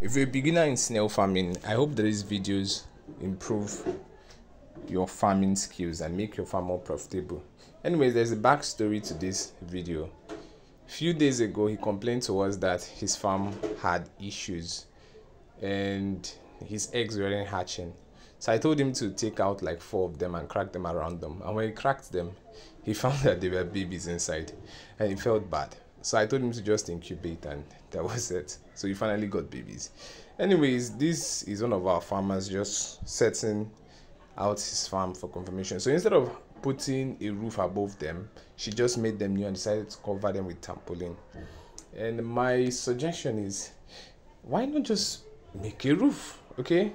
If you're a beginner in snail farming, I hope these videos improve your farming skills and make your farm more profitable. Anyways, there's a backstory to this video. A few days ago, he complained to us that his farm had issues and his eggs weren't hatching. So I told him to take out like 4 of them and crack them around them. And when he cracked them, he found that there were babies inside and he felt bad. So I told him to just incubate, and that was it. So he finally got babies. Anyways, this is one of our farmers just setting out his farm for confirmation. So instead of putting a roof above them, she just made them new and decided to cover them with tarpaulin. And my suggestion is, why not just make a roof? Okay,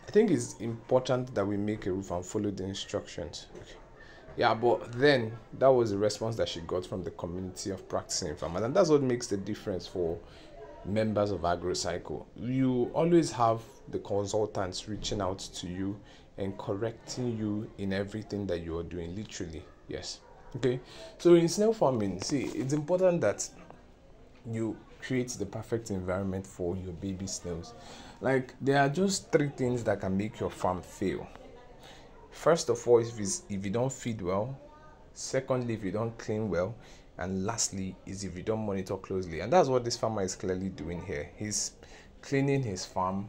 I think it's important that we make a roof and follow the instructions. Okay. Yeah, but then that was the response that she got from the community of practicing farmers, and that's what makes the difference for members of AgroCycle. You always have the consultants reaching out to you and correcting you in everything that you are doing, literally. Yes. Okay, so in snail farming, see, it's important that you create the perfect environment for your baby snails. Like, there are just 3 things that can make your farm fail. First of all, if you don't feed well. Secondly, if you don't clean well. And lastly, is if you don't monitor closely. And that's what this farmer is clearly doing here. He's cleaning his farm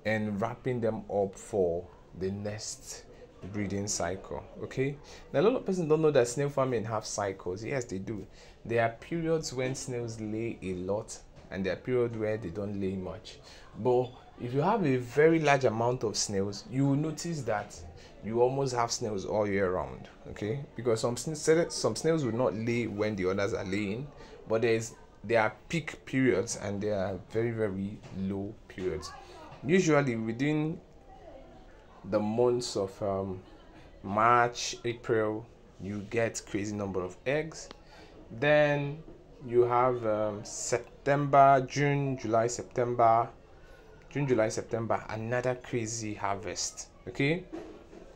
and wrapping them up for the next breeding cycle. Okay, now a lot of persons don't know that snail farming have cycles. Yes, they do. There are periods when snails lay a lot and there are periods where they don't lay much. But if you have a very large amount of snails, you will notice that you almost have snails all year round. Okay, because some snails will not lay when the others are laying, but there are peak periods and there are very, very low periods. Usually within the months of March, April, you get crazy number of eggs. Then you have September, June, July, September, another crazy harvest. Okay,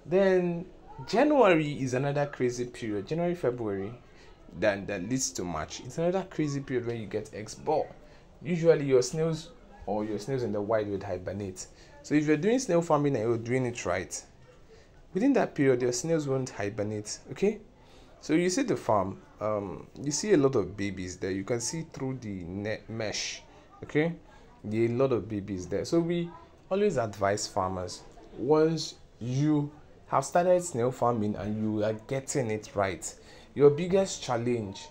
then January is another crazy period. January, February, that leads to March. It's another crazy period when you get eggs. But usually your snails in the wild would hibernate. So if you're doing snail farming and you're doing it right, within that period your snails won't hibernate. Okay, so you see the farm, you see a lot of babies there. You can see through the net mesh. Okay, there are a lot of babies there. So we always advise farmers, once you have started snail farming and you are getting it right, your biggest challenge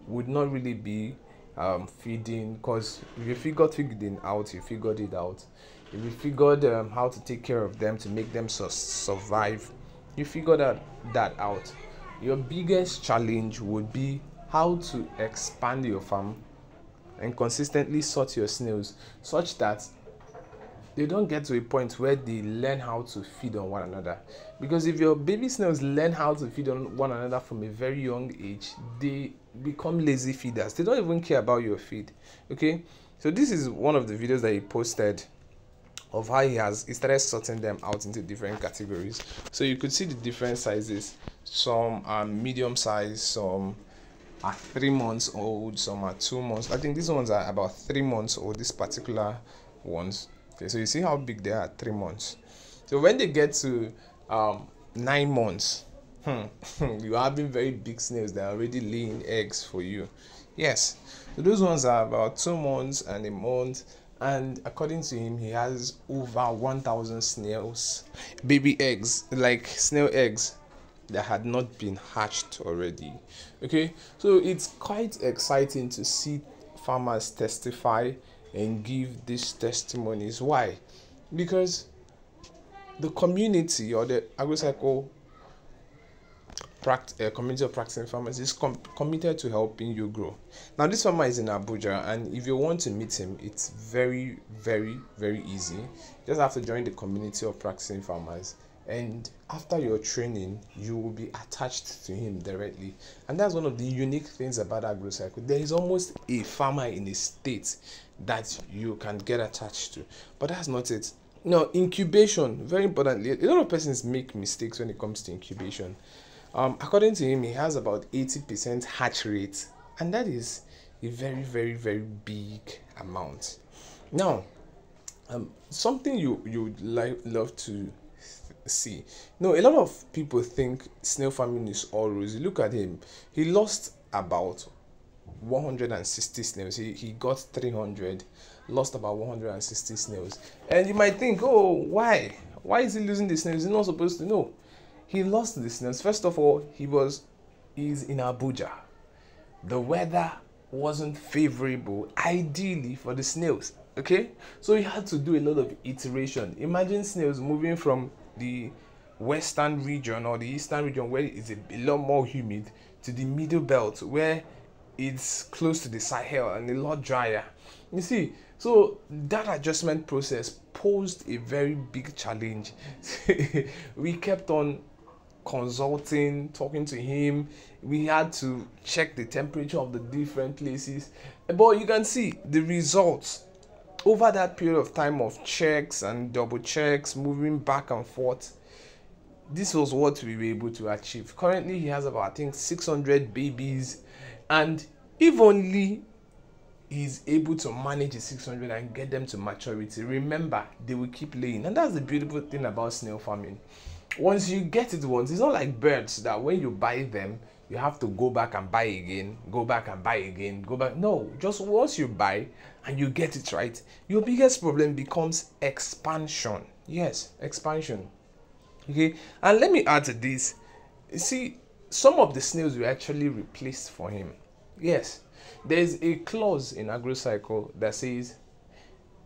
would not really be feeding, because if you figured feeding out, you figured it out. If you figured how to take care of them to make them survive, you figured that out. Your biggest challenge would be how to expand your farm and consistently sort your snails such that they don't get to a point where they learn how to feed on one another. Because if your baby snails learn how to feed on one another from a very young age, they become lazy feeders. They don't even care about your feed. Okay, so this is one of the videos that he posted of how he started sorting them out into different categories. So you could see the different sizes. Some are medium size, some are 3 months old, some are 2 months. I think these ones are about 3 months old, these particular ones. Okay, so you see how big they are at 3 months. So when they get to 9 months, you're having very big snails that are already laying eggs for you. Yes, so those ones are about 2 months and a month. And according to him, he has over 1,000 snails, baby eggs, like snail eggs, that had not been hatched already. Okay, so it's quite exciting to see farmers testify and give these testimonies. Why? Because the community, or the AgroCycle community of practicing farmers, is committed to helping you grow. Now this farmer is in Abuja, and if you want to meet him, it's very, very, very easy. You just have to join the community of practicing farmers, and after your training you will be attached to him directly. And that's one of the unique things about AgroCycle. There is almost a farmer in a state that you can get attached to. But that's not it. Now, incubation, very importantly, a lot of persons make mistakes when it comes to incubation. According to him, he has about 80% hatch rate, and that is a very, very, very big amount. Now, something you love to see. No, a lot of people think snail farming is all rosy. Look at him. He lost about 160 snails. He got 300, lost about 160 snails. And you might think, oh, why? Why is he losing the snails? He's not supposed to know. He lost the snails. First of all, he's in Abuja. The weather wasn't favorable, ideally, for the snails. Okay, so he had to do a lot of iteration. Imagine snails moving from the western region or the eastern region where it's a lot more humid to the middle belt where it's close to the Sahel and a lot drier. You see, so that adjustment process posed a very big challenge. We kept on consulting, talking to him. We had to check the temperature of the different places, but you can see the results over that period of time of checks and double checks, moving back and forth. This was what we were able to achieve. Currently, he has about, I think, 600 babies, and if only he's able to manage the 600 and get them to maturity, remember, they will keep laying. And that's the beautiful thing about snail farming. Once you get it once, it's not like birds that when you buy them, you have to go back and buy again, go back and buy again, go back. No, just once you buy and you get it right, your biggest problem becomes expansion. Yes, expansion. Okay, and let me add to this. You see, some of the snails we actually replaced for him. Yes, there's a clause in AgroCycle that says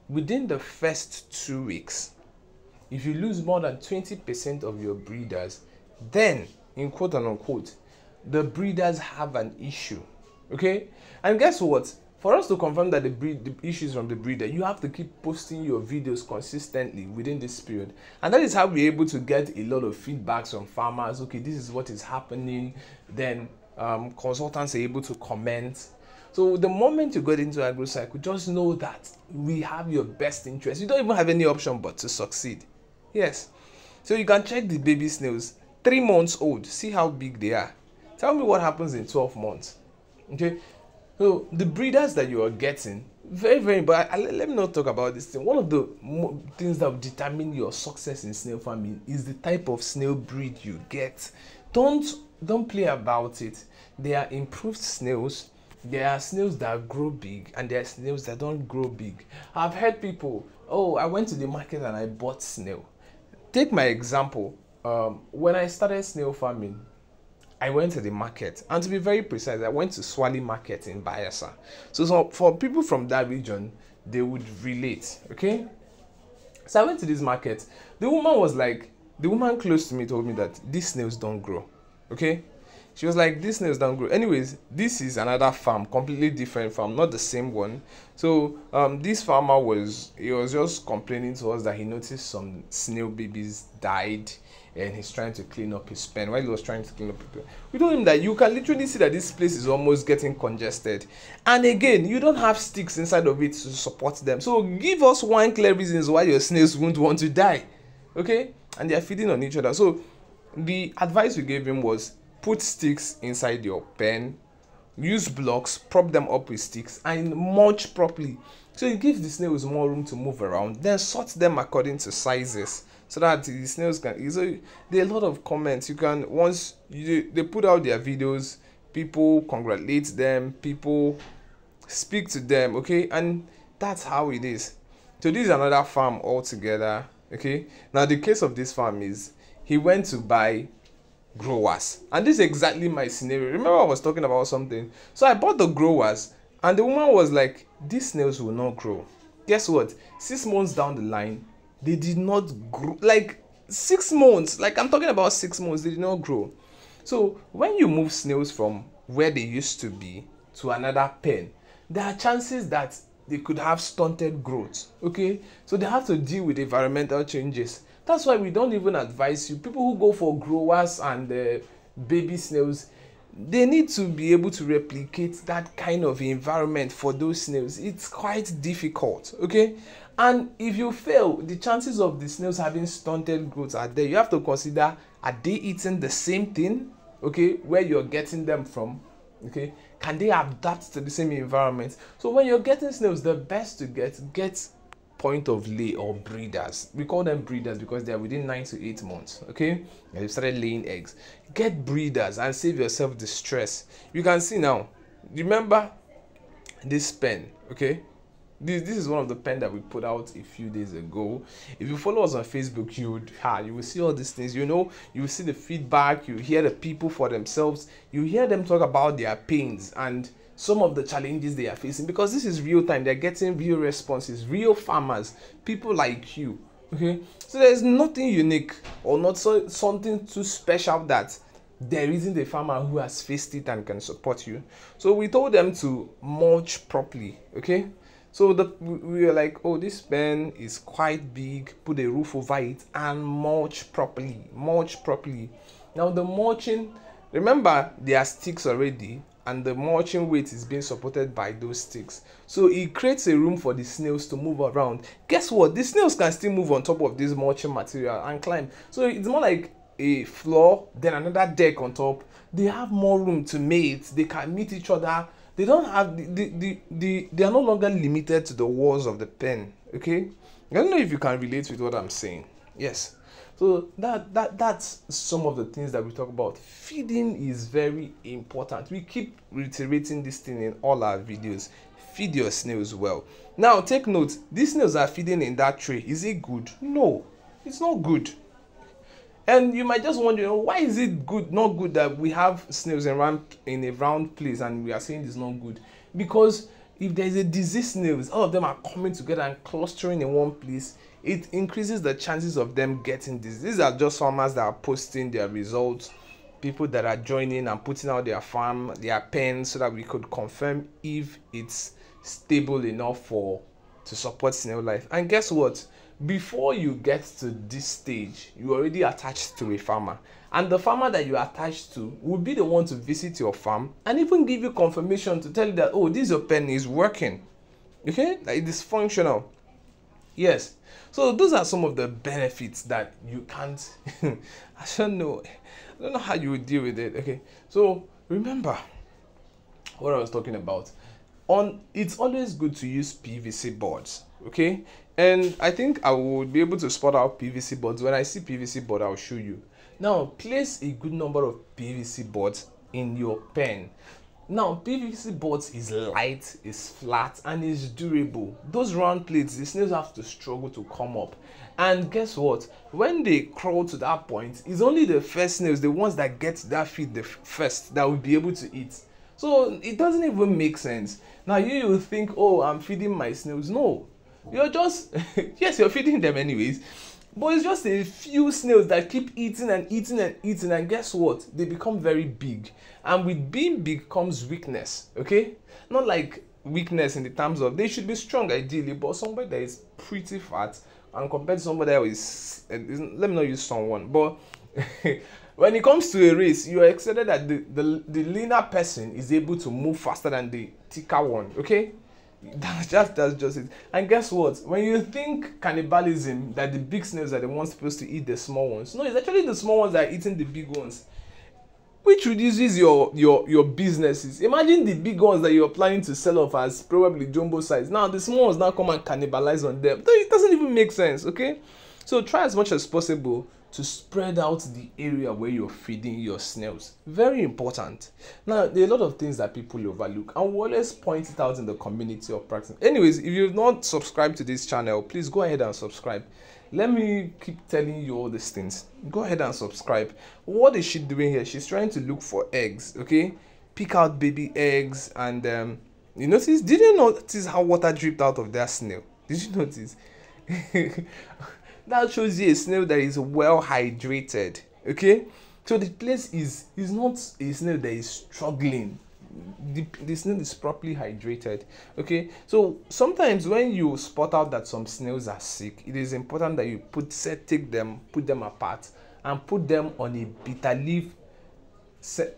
within the first 2 weeks, if you lose more than 20% of your breeders, then, in quote and unquote, the breeders have an issue. Okay? And guess what? For us to confirm that the issues from the breeder, you have to keep posting your videos consistently within this period. And that is how we're able to get a lot of feedbacks from farmers. Okay, this is what is happening. Then consultants are able to comment. So the moment you get into AgroCycle, just know that we have your best interest. You don't even have any option but to succeed. Yes. So you can check the baby snails, 3 months old. See how big they are. Tell me what happens in 12 months. Okay. So the breeders that you are getting, very, very, but let me not talk about this thing. One of the things that will determine your success in snail farming is the type of snail breed you get. Don't play about it. There are improved snails. There are snails that grow big, and there are snails that don't grow big. I've heard people, oh, I went to the market and I bought snail. Take my example. When I started snail farming, I went to the market, and to be very precise, I went to Swali Market in Bayelsa. So for people from that region, they would relate, okay? So I went to this market. The woman close to me told me that these snails don't grow, okay? She was like, these snails don't grow. Anyways, this is another farm, completely different farm, not the same one. So this farmer was just complaining to us that he noticed some snail babies died, and he's trying to clean up his pen. While he was trying to clean up his pen, we told him that you can literally see that this place is almost getting congested. And again, you don't have sticks inside of it to support them. So give us one clear reasons why your snails won't want to die. Okay? And they're feeding on each other. So the advice we gave him was put sticks inside your pen, use blocks, prop them up with sticks, and mulch properly. So it gives the snails more room to move around. Then sort them according to sizes, so that the snails can. So there are a lot of comments. You can, once they put out their videos, people congratulate them, people speak to them, okay, and that's how it is. So this is another farm altogether, okay. Now the case of this farm is he went to buy growers, and this is exactly my scenario. Remember, I was talking about something. So I bought the growers, and the woman was like, these snails will not grow. Guess what? 6 months down the line, they did not grow. Like 6 months, like I'm talking about 6 months, they did not grow. So when you move snails from where they used to be to another pen, there are chances that they could have stunted growth, okay? So they have to deal with environmental changes. That's why we don't even advise you. People who go for growers and baby snails, they need to be able to replicate that kind of environment for those snails. It's quite difficult, okay? And if you fail, the chances of the snails having stunted growth are there. You have to consider, are they eating the same thing, okay, where you're getting them from? Okay, can they adapt to the same environment? So when you're getting snails, the best to get point of lay or breeders. We call them breeders because they are within 9 to 8 months. Okay, and they've started laying eggs. Get breeders and save yourself the stress. You can see now, remember this pen? Okay, this is one of the pen that we put out a few days ago. If you follow us on Facebook, you will see all these things. You know, you will see the feedback, you hear the people for themselves, you hear them talk about their pains and some of the challenges they are facing, because this is real time. They're getting real responses, real farmers, people like you. Okay, so there's nothing unique or not something too special that there isn't a farmer who has faced it and can support you. So we told them to mulch properly. Okay, so we were like, oh, this pen is quite big, put a roof over it and mulch properly. Now the mulching, remember there are sticks already, and the mulching weight is being supported by those sticks, so it creates a room for the snails to move around. Guess what? The snails can still move on top of this mulching material and climb, so it's more like a floor, then another deck on top. They have more room to mate, they can meet each other. They don't have they are no longer limited to the walls of the pen. Okay, I don't know if you can relate with what I'm saying. Yes, so that's some of the things that we talk about. Feeding is very important. We keep reiterating this thing in all our videos. Feed your snails well. Now take note, these snails are feeding in that tray. Is it good? No, it's not good. And you might just wonder, why is it not good that we have snails in a round place and we are saying it's not good? Because if there is a disease snails, all of them are coming together and clustering in one place, it increases the chances of them getting disease. These are just farmers that are posting their results, people that are joining and putting out their pens, so that we could confirm if it's stable enough to support snail life. And guess what? Before you get to this stage, you already attached to a farmer, and the farmer that you are attached to will be the one to visit your farm and even give you confirmation to tell you that, oh, this your pen is working. Okay, like it is functional. Yes, so those are some of the benefits that you can't I don't know how you would deal with it. Okay, so remember what I was talking about. It's always good to use PVC boards. Okay, and I think I would be able to spot out PVC boards. When I see PVC board, I'll show you. Now place a good number of PVC boards in your pen. Now PVC boards is light, is flat, and is durable. Those round plates, the snails have to struggle to come up, and guess what? When they crawl to that point, it's only the first snails, the ones that get that feed the first, that will be able to eat. So it doesn't even make sense. Now you will think, oh, I'm feeding my snails. No, you're just yes, you're feeding them anyways, but it's just a few snails that keep eating and eating and eating, and guess what? They become very big, and with being big comes weakness. Okay, not like weakness in the terms of they should be strong ideally, but somebody that is pretty fat and compared to somebody that is let me not use someone, but when it comes to a race, you are excited that the leaner person is able to move faster than the thicker one. Okay, that's just it. And guess what? When you think cannibalism, that the big snails are the ones supposed to eat the small ones, no, it's actually the small ones that are eating the big ones, which reduces your businesses. Imagine the big ones that you're planning to sell off as probably jumbo size. Now the small ones now come and cannibalize on them. It doesn't even make sense. Okay, so try as much as possible to spread out the area where you're feeding your snails. Very important. Now, there are a lot of things that people overlook, and we'll always point it out in the community of practice. Anyways, if you've not subscribed to this channel, please go ahead and subscribe. Let me keep telling you all these things. Go ahead and subscribe. What is she doing here? She's trying to look for eggs. Okay, pick out baby eggs, and did you notice how water dripped out of that snail? Did you notice? That shows you a snail that is well hydrated. Okay, so the place is not a snail that is struggling. The snail is properly hydrated. Okay, so sometimes when you spot out that some snails are sick, it is important that you put them apart and put them on a bitter leaf, scent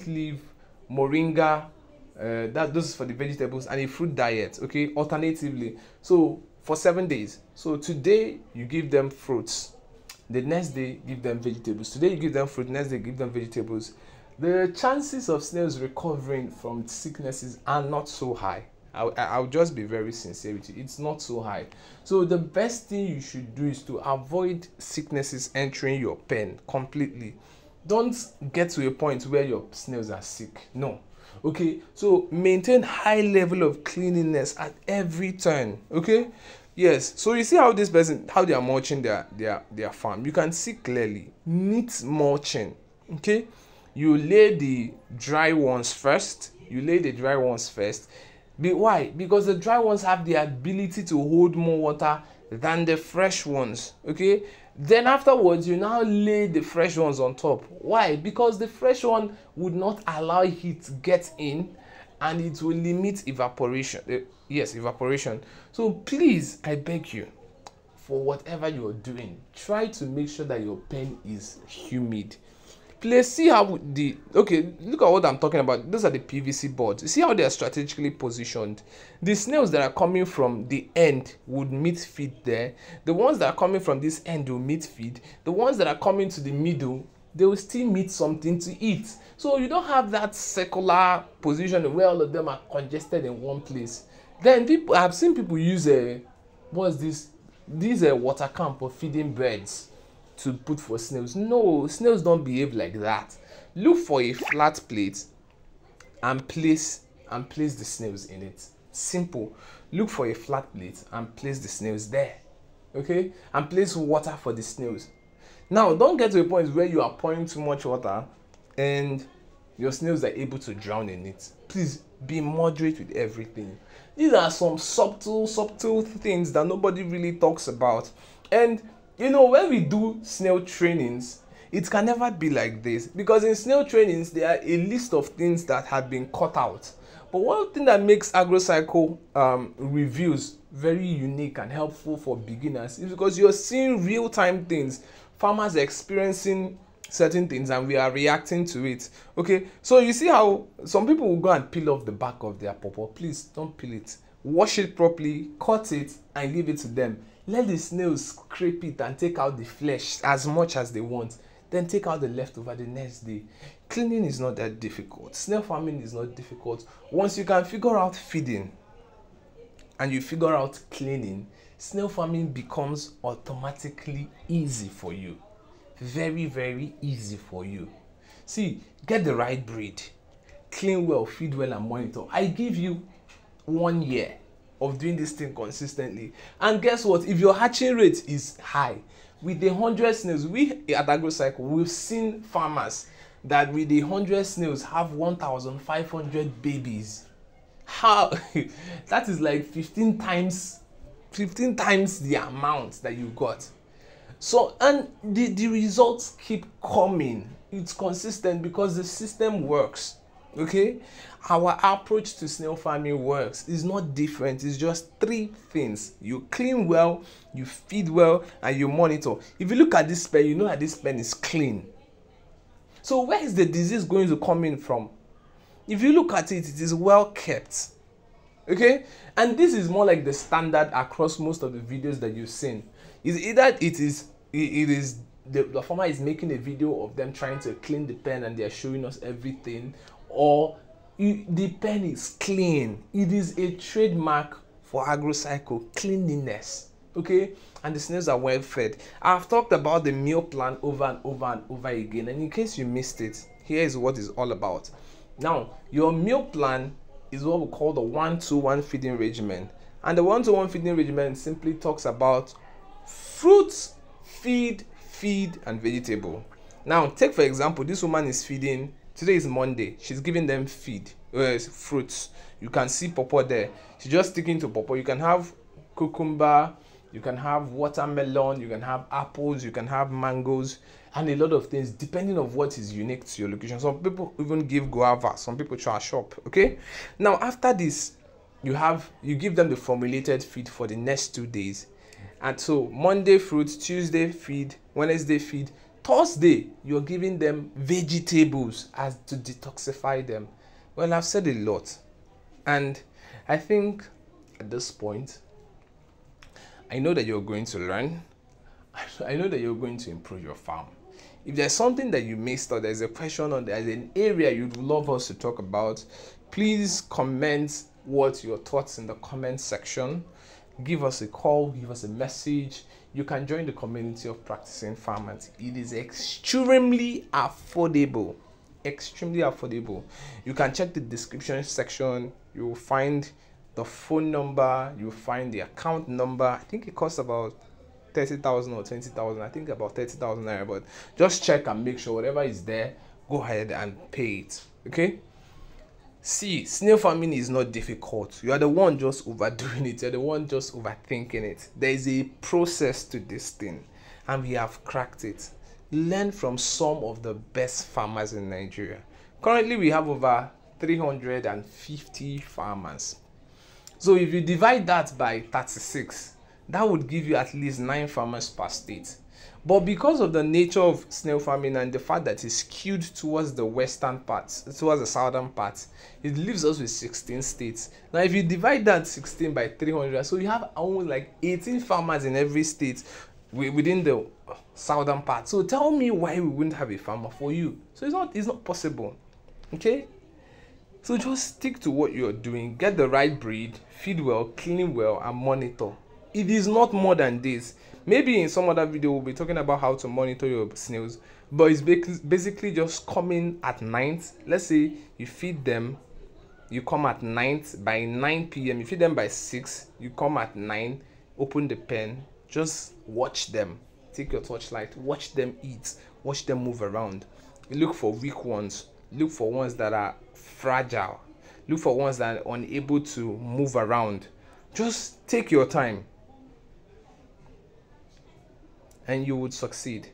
leaf, moringa, those is for the vegetables, and a fruit diet. Okay, alternatively, so for 7 days. So today you give them fruits, the next day give them vegetables. Today you give them fruit, next day give them vegetables. the chances of snails recovering from sicknesses are not so high. I'll just be very sincere with you. It's not so high. So the best thing you should do is to avoid sicknesses entering your pen completely. Don't get to a point where your snails are sick. No. Okay, so maintain high level of cleanliness at every turn. Okay, yes. So you see how this person, how they are mulching their farm. You can see clearly neat mulching. Okay, you lay the dry ones first. Why? Because the dry ones have the ability to hold more water than the fresh ones. Okay, then afterwards you now lay the fresh ones on top. Why? Because the fresh one would not allow heat get in, and it will limit evaporation. Evaporation. So please, I beg you, for whatever you're doing, try to make sure that your pen is humid. Please see how look at what I'm talking about. Those are the PVC boards. You see how they are strategically positioned. The snails that are coming from the end would meet feed there. The ones that are coming from this end will meet feed. The ones that are coming to the middle, they will still meet something to eat. So you don't have that circular position where all of them are congested in one place. Then I've seen people use water can for feeding birds to put for snails. No, snails don't behave like that. Look for a flat plate and place the snails in it. Simple. Look for a flat plate and place the snails there. Okay, and place water for the snails. Now don't get to a point where you are pouring too much water and your snails are able to drown in it. Please be moderate with everything. These are some subtle things that nobody really talks about. And you know, when we do snail trainings, it can never be like this, because in snail trainings there are a list of things that have been cut out. But one thing that makes AgroCycle reviews very unique and helpful for beginners is because you're seeing real-time things. Farmers are experiencing certain things and we are reacting to it. Okay, so you see how some people will go and peel off the back of their pawpaw. Please don't peel it. Wash it properly, cut it, and give it to them. Let the snails scrape it and take out the flesh as much as they want. Then take out the leftover the next day. Cleaning is not that difficult. Snail farming is not difficult. Once you can figure out feeding and you figure out cleaning, snail farming becomes automatically easy for you. Very, very easy for you. See, get the right breed. Clean well, feed well, and monitor. I give you 1 year of doing this thing consistently, and guess what? If your hatching rate is high, with the 100 snails, we at AgroCycle, we've seen farmers that with the 100 snails have 1,500 babies. How? That is like 15 times the amount that you got. So, and the results keep coming. It's consistent because the system works. Okay, our approach to snail farming works. It's not different. It's just 3 things: you clean well, you feed well, and you monitor. If you look at this pen, you know that this pen is clean. So where is the disease going to come in from? If you look at it, it is well kept. Okay, and this is more like the standard across most of the videos that you've seen. Is either the farmer is making a video of them trying to clean the pen and they are showing us everything, or the pen is clean. It is a trademark for AgroCycle, cleanliness. Okay, and the snails are well fed. I've talked about the meal plan over and over again, and in case you missed it, here is what it's all about. Now, your meal plan is what we call the 1-to-1 feeding regimen, and the 1-to-1 feeding regimen simply talks about fruits, feed, and vegetable. Now, take for example, this woman is feeding. Today is Monday. She's giving them fruits. You can see pawpaw there. She's just sticking to pawpaw. You can have cucumber, you can have watermelon, you can have apples, you can have mangoes, and a lot of things depending on what is unique to your location. Some people even give guava. Some people try shop. Okay. Now after this, you give them the formulated feed for the next 2 days. And so Monday fruits, Tuesday feed, Wednesday feed, Thursday you're giving them vegetables as to detoxify them. Well, I've said a lot, and I think at this point I know that you're going to learn. I know that you're going to improve your farm. If there's something that you missed, or there's a question, or there's an area you'd love us to talk about, please comment what your thoughts in the comment section. Give us a call, give us a message. You can join the community of practicing farmers. It is extremely affordable. Extremely affordable. You can check the description section. You will find the phone number, you will find the account number. I think it costs about 30,000 or 20,000. I think about 30,000 naira, but just check and make sure whatever is there, go ahead and pay it. Okay? See, snail farming is not difficult. You are the one just overdoing it. You're the one just overthinking it. There is a process to this thing, and we have cracked it. Learn from some of the best farmers in Nigeria. Currently, we have over 350 farmers. So if you divide that by 36, that would give you at least 9 farmers per state. But because of the nature of snail farming and the fact that it's skewed towards the western parts, towards the southern parts, it leaves us with 16 states. Now, if you divide that 16 by 300, so you have almost like 18 farmers in every state within the southern part. So tell me why we wouldn't have a farmer for you. So it's not possible. Okay? So just stick to what you're doing. Get the right breed, feed well, clean well, and monitor. It is not more than this. Maybe in some other video we'll be talking about how to monitor your snails, but it's basically just coming at night. Let's say you feed them, you come at night by 9 p.m. You feed them by 6, you come at 9, open the pen, just watch them. Take your torchlight, watch them eat, watch them move around. Look for weak ones, look for ones that are fragile, look for ones that are unable to move around. Just take your time and you would succeed.